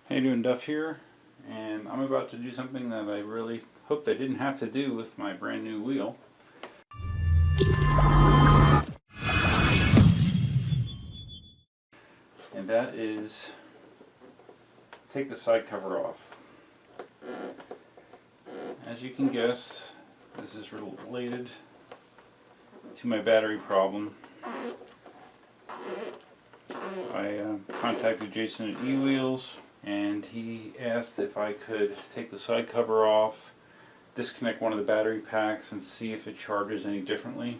How you doing, Duff here, and I'm about to do something that I really hoped I didn't have to do with my brand new wheel. And that is take the side cover off. As you can guess, this is related to my battery problem. I contacted Jason at eWheels, and he asked if I could take the side cover off, disconnect one of the battery packs, and see if it charges any differently,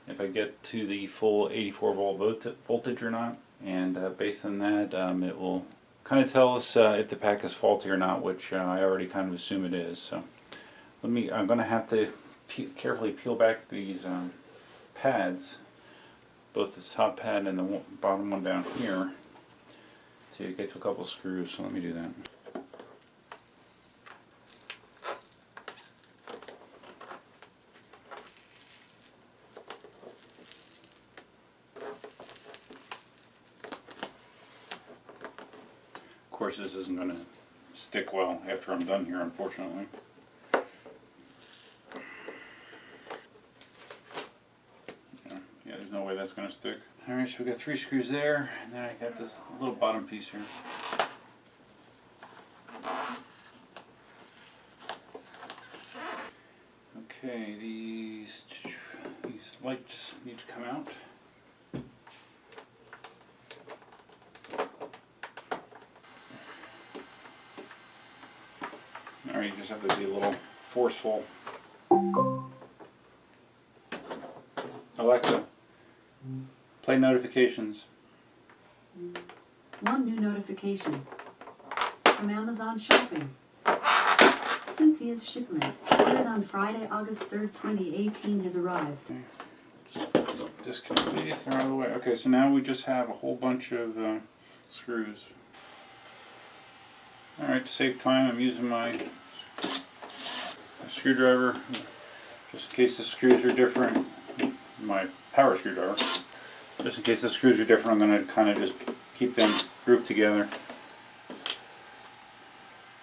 if I get to the full 84 volt voltage or not. And based on that, it will kind of tell us if the pack is faulty or not, which I already kind of assume it is. So I'm going to have to carefully peel back these pads, both the top pad and the bottom one down here, so you get to a couple of screws. So let me do that. Of course, this isn't going to stick well after I'm done here, unfortunately. Yeah, there's no way that's going to stick. Alright, so we got 3 screws there, and then I got this little bottom piece here. Okay, these lights need to come out. Alright, you just have to be a little forceful. Alexa, play notifications. One new notification from Amazon Shopping. Cynthia's shipment, ordered on Friday, August 3rd, 2018, has arrived. Okay. Just disconnect these, they're out of the way. Okay, so now we just have a whole bunch of screws. Alright, to save time, I'm using my screwdriver, just in case the screws are different. My power screwdriver. Just in case the screws are different, I'm going to kind of just keep them grouped together.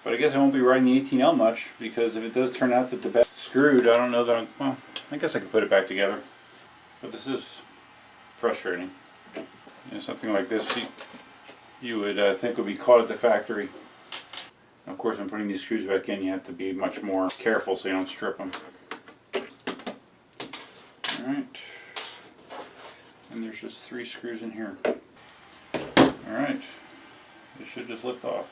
But I guess I won't be riding the 18L much, because if it does turn out that the back is screwed, I don't know that well, I guess I could put it back together. But this is frustrating. You know, something like this you would think would be caught at the factory. Of course, when putting these screws back in, you have to be much more careful so you don't strip them. Alright. And there's just 3 screws in here. Alright. It should just lift off.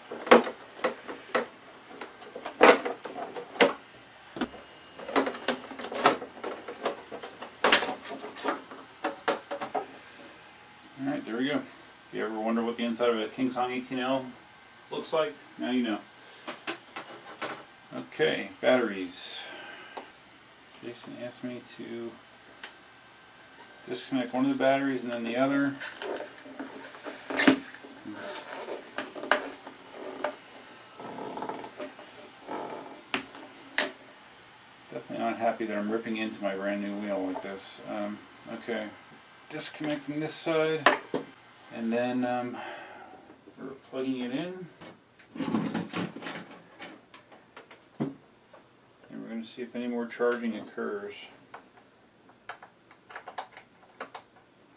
Alright, there we go. If you ever wonder what the inside of a KingSong 18L looks like, now you know. Okay, batteries. Jason asked me to disconnect one of the batteries and then the other. Definitely not happy that I'm ripping into my brand new wheel like this. Okay, disconnecting this side, and then we're plugging it in. And we're going to see if any more charging occurs.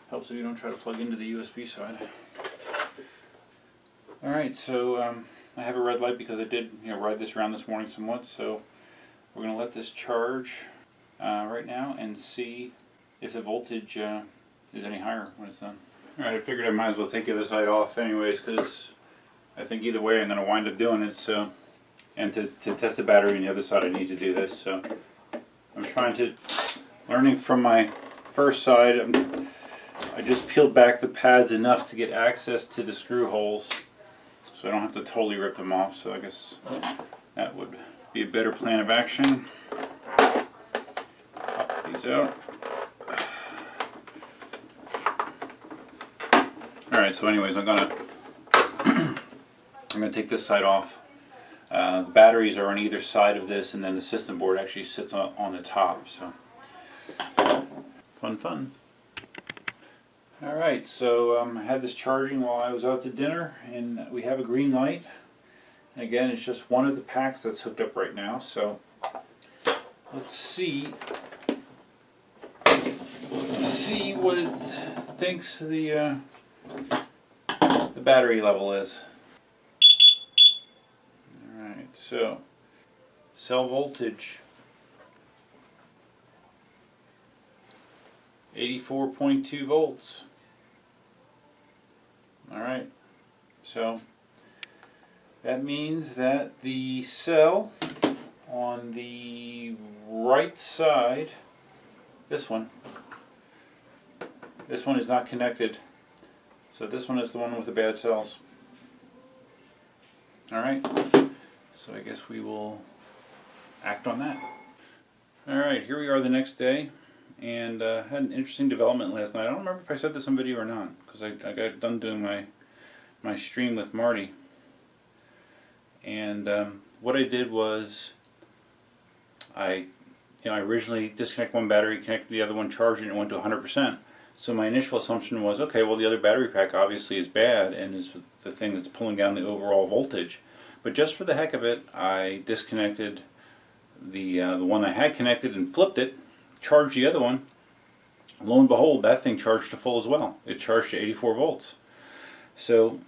Helps if you don't try to plug into the USB side. Alright, so I have a red light because I did ride this around this morning somewhat, so we're going to let this charge right now and see if the voltage is any higher when it's done. Alright, I figured I might as well take the other side off anyways, because I think either way I'm going to wind up doing it. So, and to test the battery on the other side I need to do this. So I'm learning from my first side. I just peeled back the pads enough to get access to the screw holes, so I don't have to totally rip them off. So I guess that would be a better plan of action. Pop these out. Alright, so anyways, I'm gonna take this side off. The batteries are on either side of this, and then the system board actually sits on the top. So fun. Alright, so I had this charging while I was out to dinner, and we have a green light. And again, it's just one of the packs that's hooked up right now, so let's see what it thinks the battery level is. Alright, so cell voltage 84.2 volts. Alright, so that means that the cell on the right side, this one is not connected. So this one is the one with the bad cells. Alright, so I guess we will act on that. Alright, here we are the next day, and had an interesting development last night. I don't remember if I said this on video or not, because I got done doing my stream with Marty. And what I did was I originally disconnected one battery, connected the other one, charged it, and it went to 100%. So my initial assumption was, okay, well the other battery pack obviously is bad and is the thing that's pulling down the overall voltage. But just for the heck of it, I disconnected the one I had connected and flipped it, charged the other one. Lo and behold, that thing charged to full as well. It charged to 84 volts. So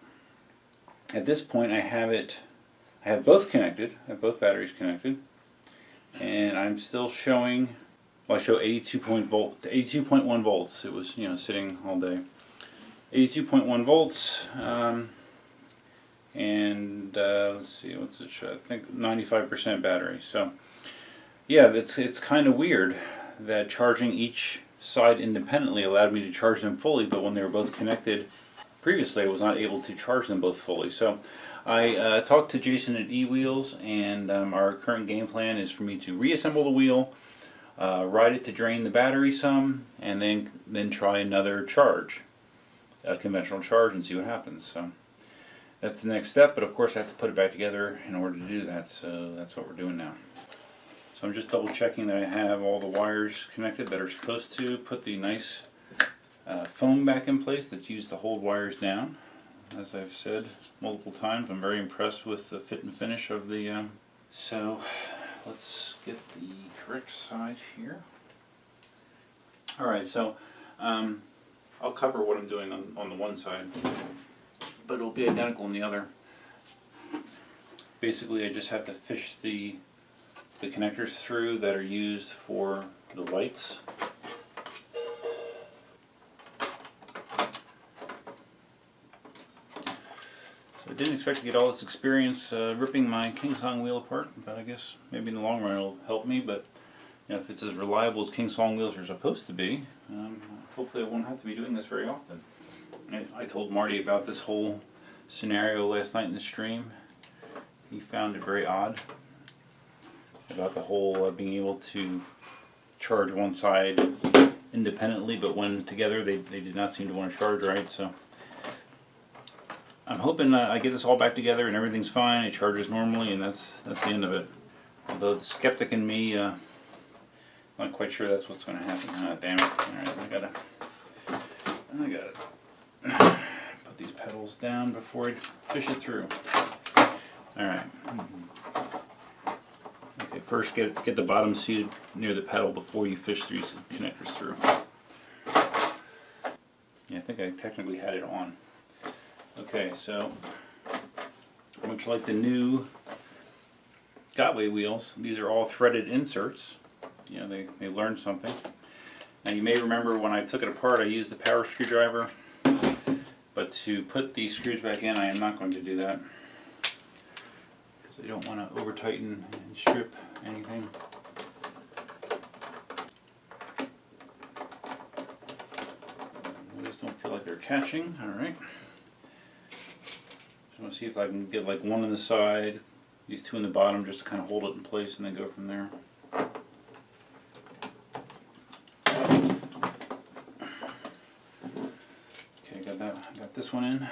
at this point I have both connected, I have both batteries connected, and I'm still showing, well, I show 82.1 volts. It was, sitting all day. 82.1 volts, and let's see, what's it show? I think 95% battery. So yeah, it's kind of weird that charging each side independently allowed me to charge them fully, but when they were both connected previously, I was not able to charge them both fully. So I talked to Jason at eWheels, and our current game plan is for me to reassemble the wheel, ride it to drain the battery some, and then try another charge, a conventional charge, and see what happens. So that's the next step, but of course I have to put it back together in order to do that, so that's what we're doing now. So I'm just double checking that I have all the wires connected that are supposed to put the nice foam back in place that's used to hold wires down. As I've said multiple times, I'm very impressed with the fit and finish of the so let's get the correct side here. Alright, so I'll cover what I'm doing on the one side, but it'll be identical on the other. Basically, I just have to fish the connectors through that are used for the lights. I didn't expect to get all this experience ripping my KingSong wheel apart, but I guess maybe in the long run it'll help me. But if it's as reliable as KingSong wheels are supposed to be, hopefully I won't have to be doing this very often. I told Marty about this whole scenario last night in the stream. He found it very odd about the whole being able to charge one side independently, but when together they did not seem to want to charge right. So I'm hoping I get this all back together and everything's fine, it charges normally, and that's the end of it. Although the skeptic in me, not quite sure that's what's going to happen. Damn it. Alright, I gotta put these pedals down before I fish it through. Alright. Okay, first get the bottom seated near the pedal before you fish these connectors through. Yeah, I think I technically had it on. Okay, so much like the new Gotway wheels, these are all threaded inserts. They learned something. Now you may remember when I took it apart I used the power screwdriver, but to put these screws back in I am not going to do that, because I don't want to over tighten and strip anything. I just don't feel like they're catching. Alright. I'm going to see if I can get like one on the side, these two in the bottom, just to kind of hold it in place and then go from there. Okay, got this one in.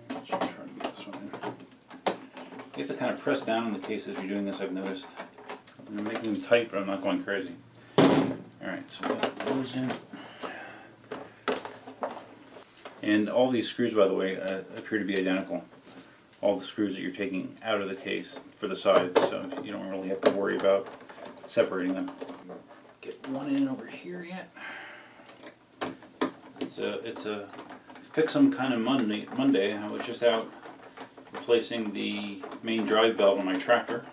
Let's try to get this one in. You have to kind of press down on the case as you're doing this, I've noticed. I'm making them tight, but I'm not going crazy. Alright, so that goes in. And all these screws, by the way, appear to be identical. all the screws that you're taking out of the case for the sides, so you don't really have to worry about separating them. Get one in over here yet. It's a fix 'em kind of Monday. I was just out replacing the main drive belt on my tractor.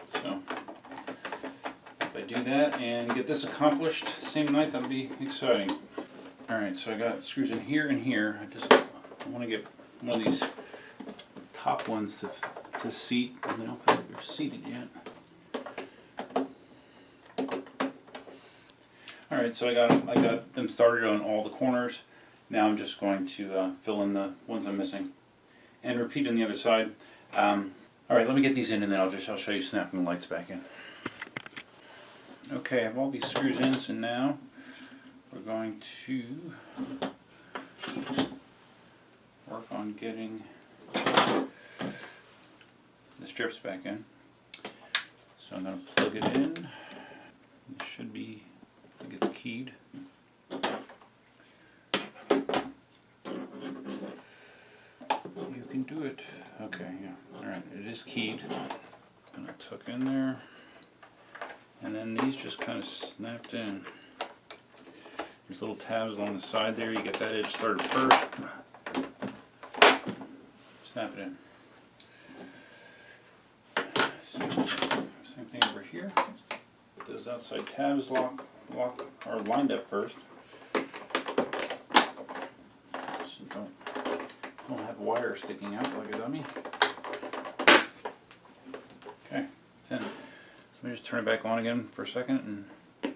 So if I do that and get this accomplished the same night, that'll be exciting. Alright, so I got screws in here and here. I want to get one of these top ones to seat, and they don't feel like they're seated yet. Alright, so I got them started on all the corners. Now I'm just going to fill in the ones I'm missing. And repeat on the other side. Alright, let me get these in and then I'll show you snapping the lights back in. Okay, I have all these screws in, so now we're going to work on getting the strips back in. So I'm going to plug it in. It should be, I think it's keyed. You can do it. Okay, yeah. Alright, it is keyed. I'm going to tuck in there. And then these just kind of snapped in. There's little tabs along the side there. You get that edge started first. Snap it in. Same thing over here. Those outside tabs are lined up first. So don't have wire sticking out like a dummy. Okay, it's in. So let me just turn it back on again for a second and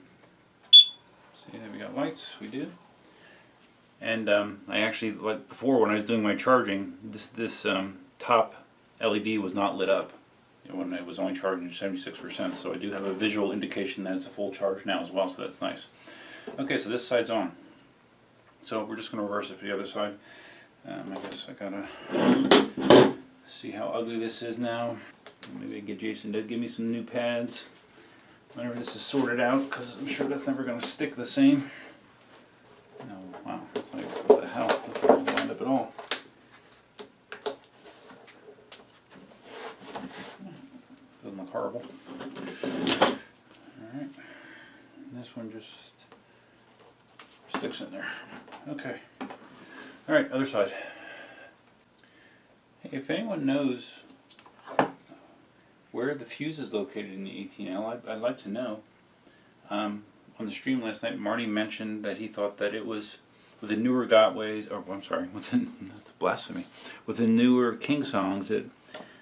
see that we got lights. We do. And I actually, like before when I was doing my charging, this top LED was not lit up when it was only charging 76%. So I do have a visual indication that it's a full charge now as well, so that's nice. Okay, so this side's on. So we're just going to reverse it for the other side. I guess I gotta see how ugly this is now. Maybe I can get Jason to give me some new pads whenever this is sorted out, because I'm sure that's never going to stick the same. No, wow, that's like, what the hell? That's not lined up at all. Doesn't look horrible. Alright, this one just sticks in there. Okay. Alright, other side. Hey, if anyone knows where the fuse is located in the 18L, I'd like to know. On the stream last night, Marty mentioned that he thought that it was with the newer Gotways, or I'm sorry, that's blasphemy. With the newer KingSongs, that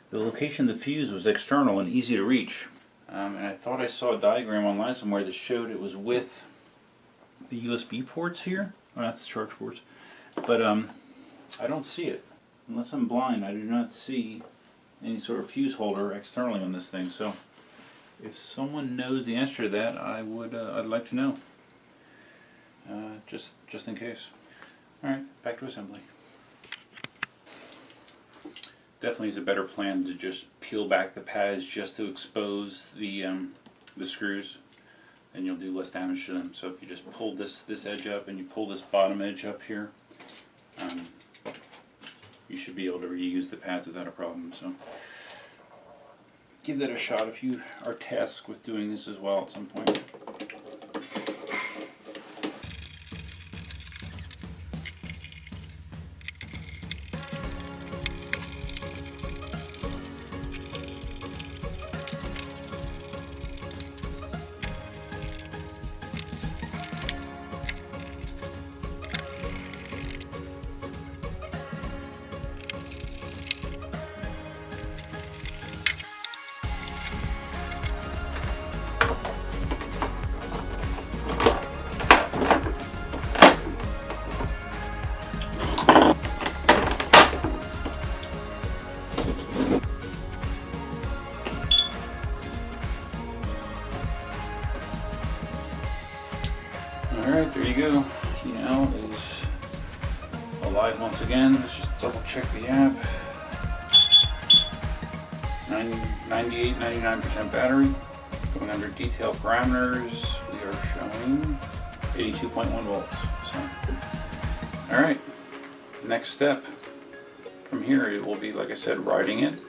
the location of the fuse was external and easy to reach. And I thought I saw a diagram online somewhere that showed it was with the USB ports here. Oh, that's the charge ports. But I don't see it. Unless I'm blind, I do not see any sort of fuse holder externally on this thing. So if someone knows the answer to that, I'd like to know. Just in case. Alright, back to assembly. Definitely is a better plan to just peel back the pads just to expose the screws, and you'll do less damage to them. So if you just pull this edge up and you pull this bottom edge up here, you should be able to reuse the pads without a problem. So give that a shot if you are tasked with doing this as well at some point. Alright, there you go. TNL is alive once again. Let's just double check the app. 98, 99% battery. Going under detail parameters, we are showing 82.1 volts. So, alright, next step. from here it will be, like I said, riding it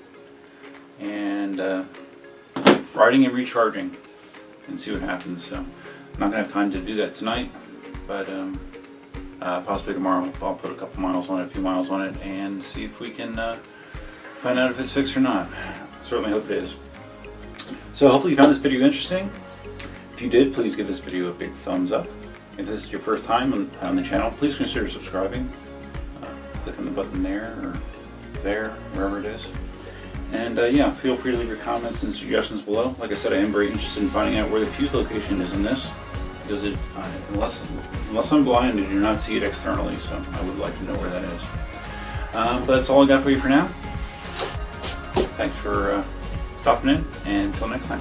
and recharging and see what happens. So I'm not gonna have time to do that tonight, but possibly tomorrow I'll put a couple miles on it, a few miles on it, and see if we can find out if it's fixed or not. Certainly hope it is. So hopefully you found this video interesting. If you did, please give this video a big thumbs up. If this is your first time on the channel, please consider subscribing. Click on the button there or there, wherever it is. And yeah, feel free to leave your comments and suggestions below. Like I said, I am very interested in finding out where the fuse location is in this, because unless I'm blind, I do not see it externally, so I would like to know where that is. But that's all I got for you for now. Thanks for stopping in, and until next time,